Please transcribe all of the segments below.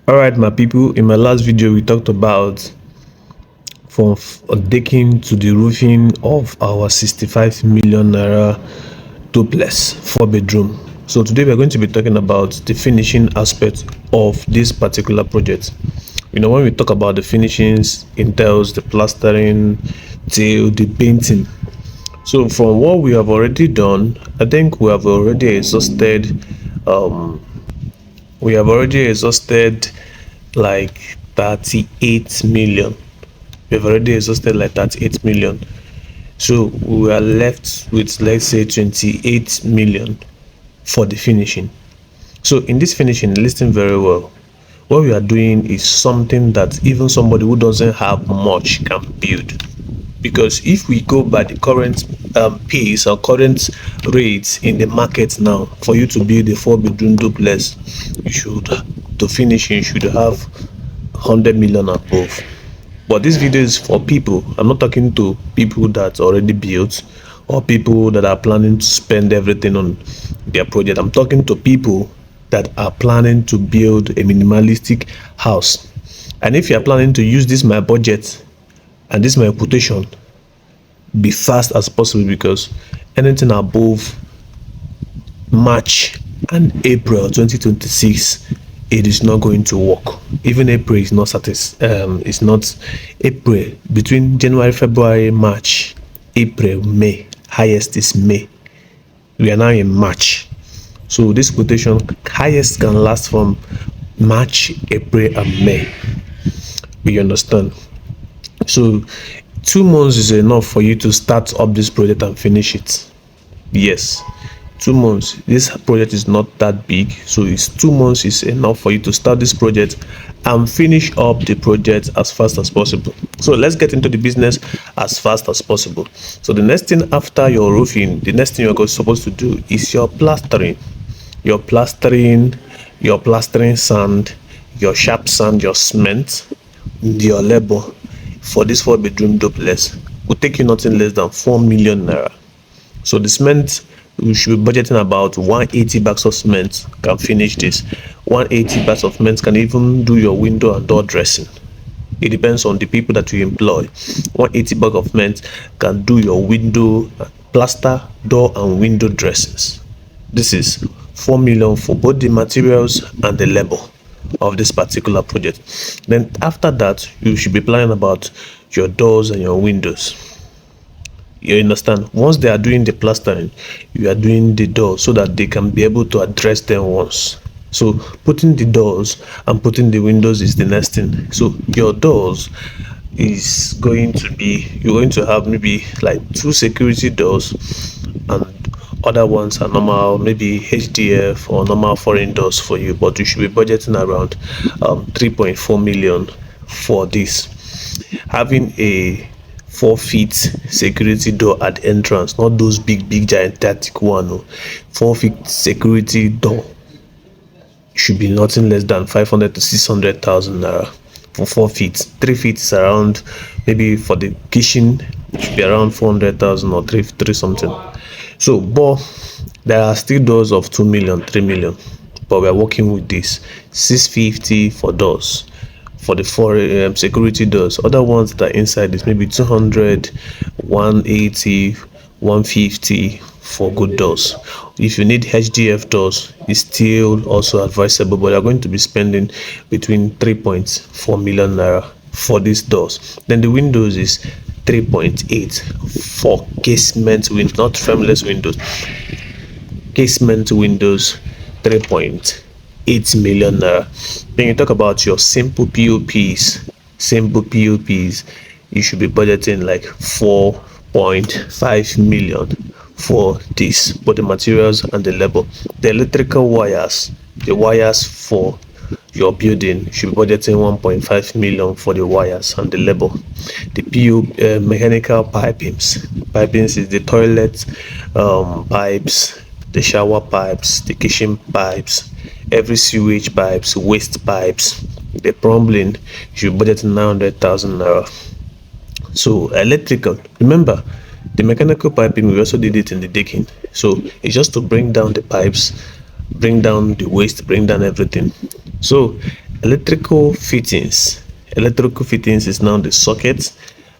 All right, my people, in my last video we talked about from decking to the roofing of our 65 million naira duplex 4 bedroom. So today we're going to be talking about the finishing aspect of this particular project. When we talk about the finishings, entails the plastering till the painting. So from what we have already done, I think we have already exhausted like 38 million. We've already exhausted like 38 million. So we are left with, let's say, 28 million for the finishing. So in this finishing, listen very well. What we are doing is something that even somebody who doesn't have much can build. Because if we go by the current pace or current rates in the market now, for you to build a 4 bedroom duplex, to finish, you should have 100 million above. But this video is for people. I'm not talking to people that already built or people that are planning to spend everything on their project. I'm talking to people that are planning to build a minimalistic house. And if you are planning to use this my budget and this my quotation, be fast as possible, because anything above March and April 2026, it is not going to work. Even April is not it's not April. Between January, February, March, April, May, highest is May. We are now in March, so this quotation highest can last from March, April and May. You understand? So 2 months is enough for you to start up this project and finish it. Yes, 2 months. This project is not that big, so it's 2 months is enough for you to start this project and finish up the project as fast as possible. So let's get into the business as fast as possible. So the next thing after your roofing, the next thing you're supposed to do is your plastering. Your plastering sand, your sharp sand, your cement, your labor for this 4 bedroom duplex will take you nothing less than 4 million naira. So the cement, we should be budgeting about 180 bags of cement can finish this. 180 bags of cement can even do your window and door dressing. It depends on the people that you employ. 180 bag of cement can do your window, plaster, door and window dressings. This is 4 million for both the materials and the labor of this particular project. Then after that, you should be planning about your doors and your windows. You understand? Once they are doing the plastering, you are doing the doors so that they can be able to address them once. So putting the doors and putting the windows is the next thing. So your doors is going to be, you're going to have maybe like 2 security doors, and other ones are normal, maybe HDF or normal foreign doors for you, but you should be budgeting around 3.4 million for this. Having a 4 feet security door at the entrance, not those big gigantic one. No. 4 feet security door should be nothing less than 500 to 600,000 naira for 4 feet. 3 feet is around, maybe for the kitchen it should be around 400,000 or three something. So but there are still doors of 2 million, 3 million, but we are working with this 650 for doors, for the 4 security doors. Other ones that are inside is maybe 200, 180, 150 for good doors. If you need HDF doors, it's still also advisable, but you're going to be spending between 3.4 million naira for these doors. Then the windows is 3.8 for casement windows, not frameless windows. Casement windows, 3.8 million naira. Then you talk about your simple POPs, you should be budgeting like 4.5 million for this, for the materials and the labor. The electrical wires, the wires for your building, should be budgeting 1.5 million for the wires and the labor. The mechanical pipings is the toilet pipes, the shower pipes, the kitchen pipes, every sewage pipes, waste pipes. The plumbing, you should budget 900,000 naira. So electrical, remember the mechanical piping, we also did it in the decking. So it's just to bring down the pipes, bring down the waste, bring down everything. So Electrical fittings. Electrical fittings is now the sockets,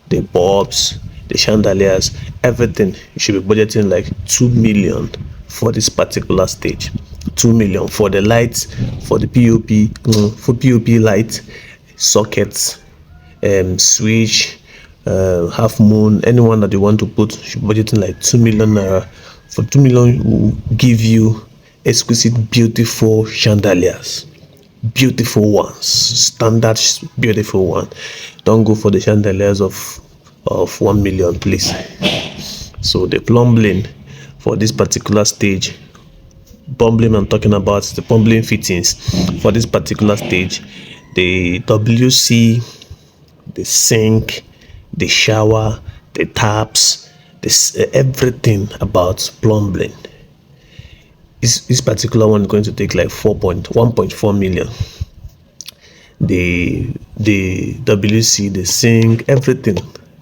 the bulbs, the chandeliers, everything. You should be budgeting like 2 million for this particular stage. 2 million for the lights, for the POP, for POP light, sockets, switch, half moon, anyone that you want to put, you should be budgeting like 2 million naira. For 2 million, will give you exquisite, beautiful chandeliers, beautiful ones, standard beautiful one. Don't go for the chandeliers of 1 million, please. So the plumbing for this particular stage, plumbing I'm talking about, the plumbing fittings for this particular stage, the WC, the sink, the shower, the taps, this everything about plumbing. This particular one is going to take like 1.4 million. The WC, the sink, everything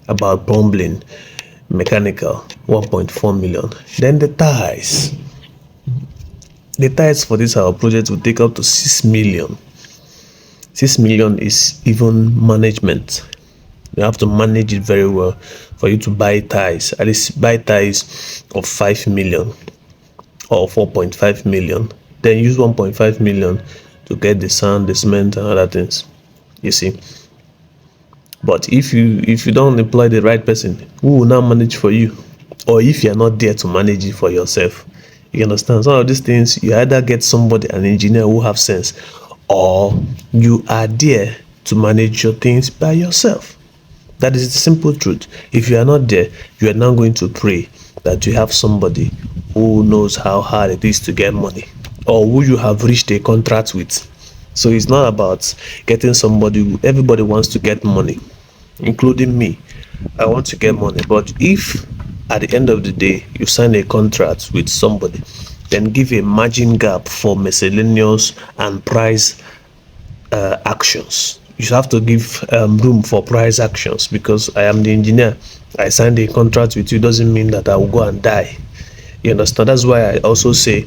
about plumbing, mechanical, 1.4 million. Then the tiles. The tiles for this our project will take up to 6 million. 6 million is even management. You have to manage it very well for you to buy tiles. At least buy tiles of 5 million or 4.5 million. Then use 1.5 million to get the sand, the cement, and other things. You see. But if you don't employ the right person, who will now manage for you? Or if you are not there to manage it for yourself, you understand? Some of these things, you either get somebody, an engineer who have sense, or you are there to manage your things by yourself. That is the simple truth. If you are not there, you are now going to pray that you have somebody who knows how hard it is to get money, or who you have reached a contract with. So it's not about getting somebody. Everybody wants to get money, including me. I want to get money. But if at the end of the day you sign a contract with somebody, then give a margin gap for miscellaneous and price actions. You have to give room for price actions, because I am the engineer. I signed a contract with you doesn't mean that I will go and die. You understand? That's why I also say,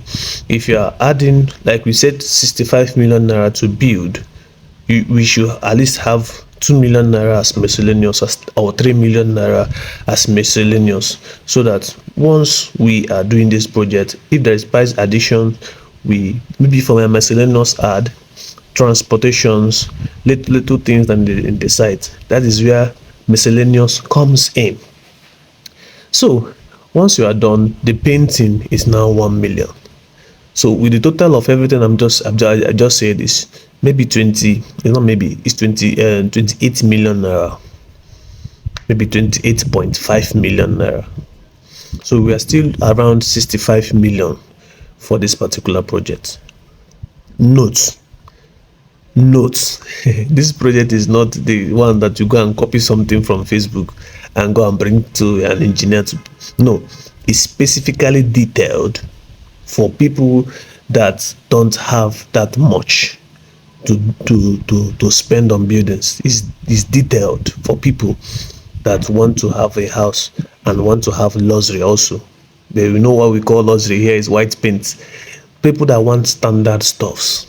if you are adding, like we said, 65 million naira to build, we should at least have 2 million naira as miscellaneous, or 3 million naira as miscellaneous, so that once we are doing this project, if there is price addition, we maybe for my miscellaneous add transportations, little things in the site. That is where miscellaneous comes in. So once you are done, the painting is now 1 million. So with the total of everything I just said, is maybe 20, it's 28 million naira, maybe 28.5 million naira. So we are still around 65 million for this particular project. Note, this project is not the one that you go and copy something from Facebook and go and bring to an engineer to. No, it's specifically detailed for people that don't have that much to spend on buildings. It's detailed for people that want to have a house and want to have luxury also. They know what we call luxury here is white paint. People that want standard stuffs.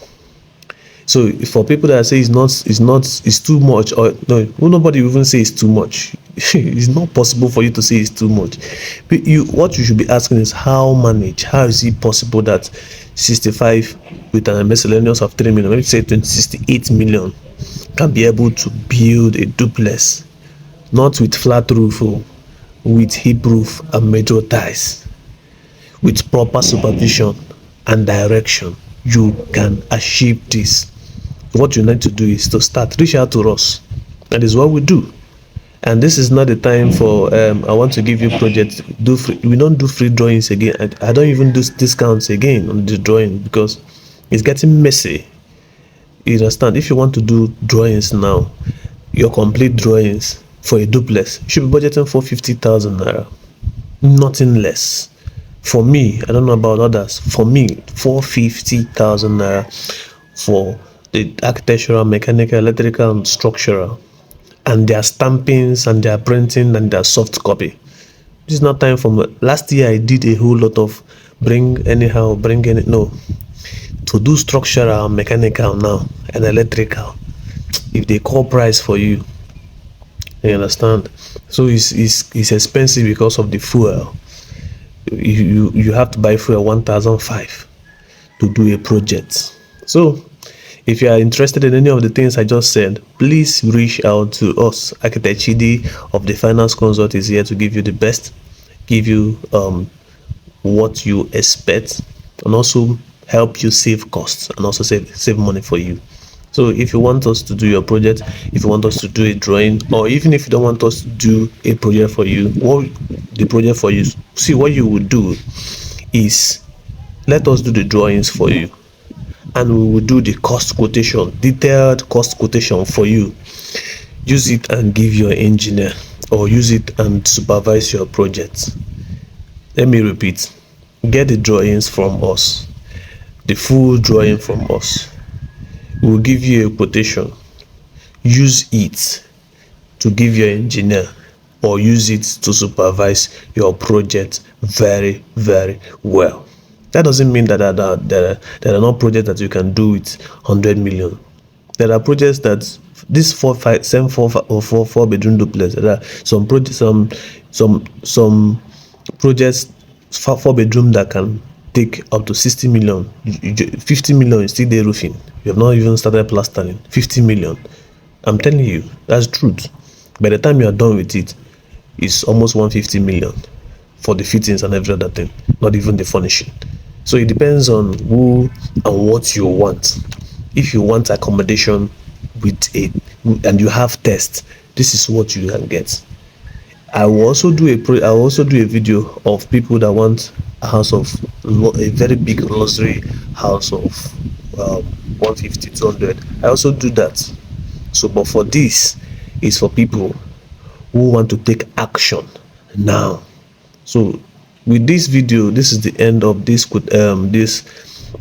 So for people that say it's too much, or no, nobody even say it's too much. It's not possible for you to say it's too much. But what you should be asking is how is it possible that 65 with a miscellaneous of 3 million, maybe say 68 million, can be able to build a duplex, not with flat roof, with hip roof and major ties, with proper supervision and direction. You can achieve this. What you need to do is to reach out to us. That is what we do. And this is not the time for I want to give you projects. We don't do free drawings again. I don't even do discounts again on the drawing, because it's getting messy. You understand? If you want to do drawings now, your complete drawings for a duplex, you should be budgeting for 50,000 naira, nothing less. For me, I don't know about others, for me, 450,000 naira for the architectural, mechanical, electrical, and structural, and their stampings and their printing and their soft copy. This is not time for me. Last year I did a whole lot of 20 to do structural, mechanical now, and electrical, if they call price for you, you understand. So it's expensive because of the fuel. You have to buy fuel 1,005 to do a project. So if you are interested in any of the things I just said, please reach out to us. Architect Chidi of the Finance Consult is here to give you the best, give you what you expect, and also help you save costs and also save money for you. So if you want us to do your project, if you want us to do a drawing, or even if you don't want us to do a project for you, what the project for you, see, what you would do is let us do the drawings for you, and we will do the cost quotation, detailed cost quotation for you. Use it and give your engineer, or use it and supervise your project. Let me repeat, get the drawings from us, the full drawing from us. We'll give you a quotation. Use it to give your engineer, or use it to supervise your project very, very well. That doesn't mean that there are not projects that you can do with 100 million. There are projects that this 4 bedroom duplex. There are some projects, some projects 4 bedroom that can take up to 60 million. 50 million is still there roofing. You have not even started plastering. 50 million. I'm telling you, that's truth. By the time you are done with it, it's almost 150 million for the fittings and every other thing, not even the furnishing. So it depends on who and what you want. If you want accommodation with it and you have test, this is what you can get. I will also do a video of people that want a house of a very big luxury house of 150, 200. I also do that. So, but for this is for people who want to take action now. So with this video, this is the end of this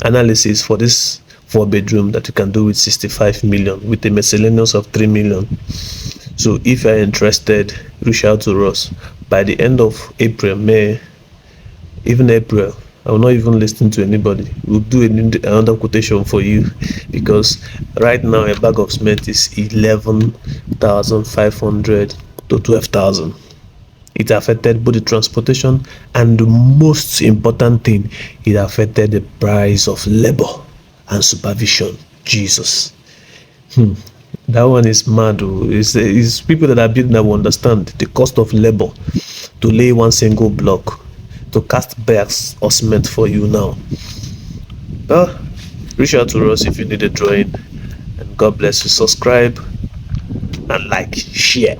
analysis for this 4 bedroom that you can do with 65 million with a miscellaneous of 3 million. So if you're interested, reach out to us. By the end of April, May, even April, I will not even listen to anybody. We'll do another quotation for you, because right now a bag of cement is 11,500 to 12,000. It affected both the transportation, and the most important thing, it affected the price of labor and supervision. Jesus. That one is mad. It's people that are building that will understand the cost of labor to lay one single block, to cast bags or cement for you now. Reach out to us if you need a drawing, and God bless you. Subscribe and like, share.